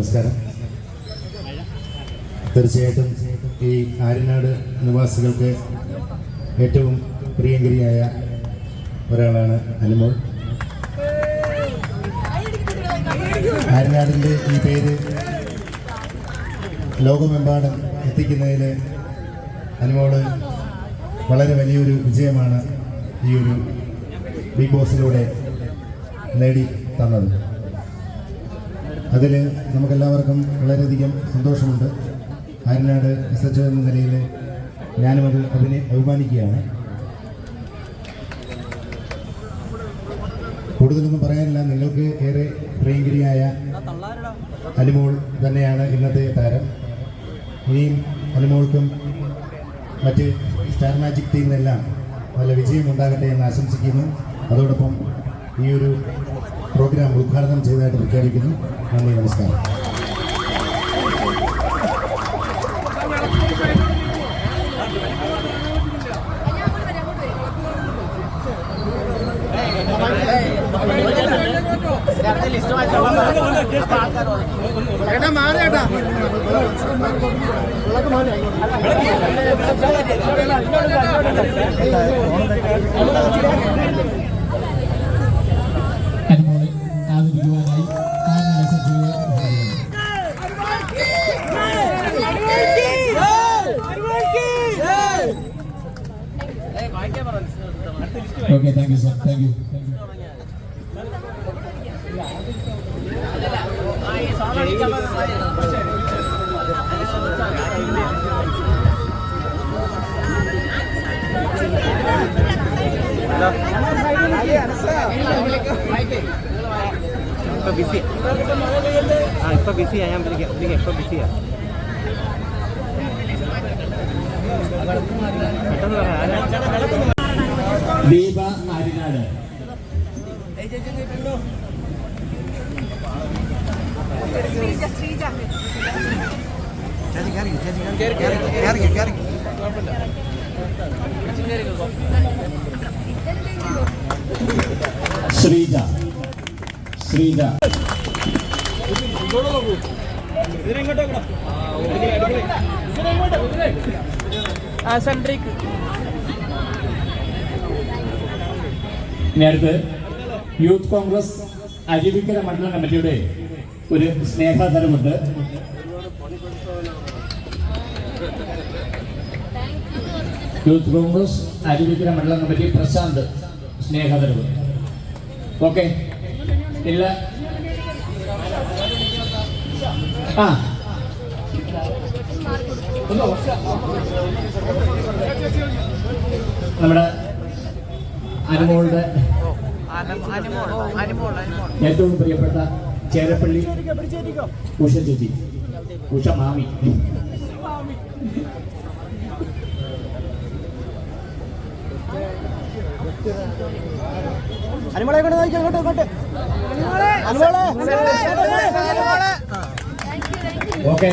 നമസ്കാരം. തീർച്ചയായിട്ടും ഈ ആര്യനാട് നിവാസികൾക്ക് ഏറ്റവും പ്രിയങ്കരിയായ ഒരാളാണ് അനുമോൾ. ആര്യനാടിൻ്റെ ഈ പേര് ലോകമെമ്പാടും എത്തിക്കുന്നതിൽ അനുമോൾ വളരെ വലിയൊരു വിജയമാണ് ഈ ഒരു ബിഗ് ബോസിലൂടെ നേടി തന്നത്. അതിൽ നമുക്കെല്ലാവർക്കും വളരെയധികം സന്തോഷമുണ്ട്. ആര്യനാട് SHO എന്ന നിലയിൽ ഞാനും അത് അഭിമാനിക്കുകയാണ്. കൂടുതലൊന്നും പറയാനില്ല. നിങ്ങൾക്ക് ഏറെ പ്രിയങ്കരിയായ അനുമോൾ തന്നെയാണ് ഇന്നത്തെ താരം. ഇനിയും അനുമോൾക്കും മറ്റ് സ്റ്റാർ മാജിക് ടീമിനെല്ലാം നല്ല വിജയം ഉണ്ടാകട്ടെ എന്ന് ആശംസിക്കുന്നു. അതോടൊപ്പം ഈ ഒരു പ്രോഗ്രാം ഉദ്ഘാടനം ചെയ്തതായിട്ട് പ്രഖ്യാപിക്കുന്നു. നന്ദി, നമസ്കാരം. അനുമോളെ ആദരിക്കുവാനായി okay, thank you sir, thank you. ഇപ്പൊ ബിസിയാ, ഞാൻ വിളിക്കാം. ഇപ്പൊ ബിസിയാ. ദീപ ആര്യനാട്. ശ്രീജ ഇനി അടുത്ത് യൂത്ത് കോൺഗ്രസ് അരുവിക്കര മണ്ഡലം കമ്മിറ്റിയുടെ ഒരു സ്നേഹാദരമുണ്ട്. യൂത്ത് കോൺഗ്രസ് അരുവിക്കര മണ്ഡലം കമ്മിറ്റി പ്രശാന്ത് സ്നേഹാദരവ്. ഓക്കെ, ഇല്ല നമ്മുടെ അനുമോളുടെ ഏറ്റവും പ്രിയപ്പെട്ട ചേരപ്പള്ളി ഉഷ ചേച്ചി, ഉഷ മാമി. ഓക്കെ,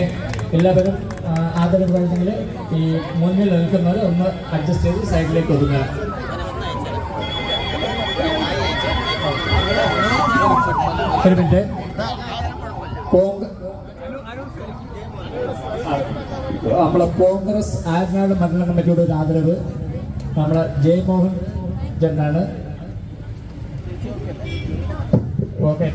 എല്ലാവരും ആദരവ് കഴിഞ്ഞെങ്കിൽ ഈ മുന്നിൽ നിൽക്കുന്നവർ ഒന്ന് അഡ്ജസ്റ്റ് ചെയ്ത് സൈഡിലേക്ക് ഒതുങ്ങുക. ഒരു മിനിറ്റ്. നമ്മളെ കോൺഗ്രസ് ആര്യനാട് മണ്ഡലം കമ്മിറ്റിയുടെ ഒരു ആദരവ് നമ്മളെ ജയമോഹൻ ചേട്ടനാണ്. ഓക്കെ.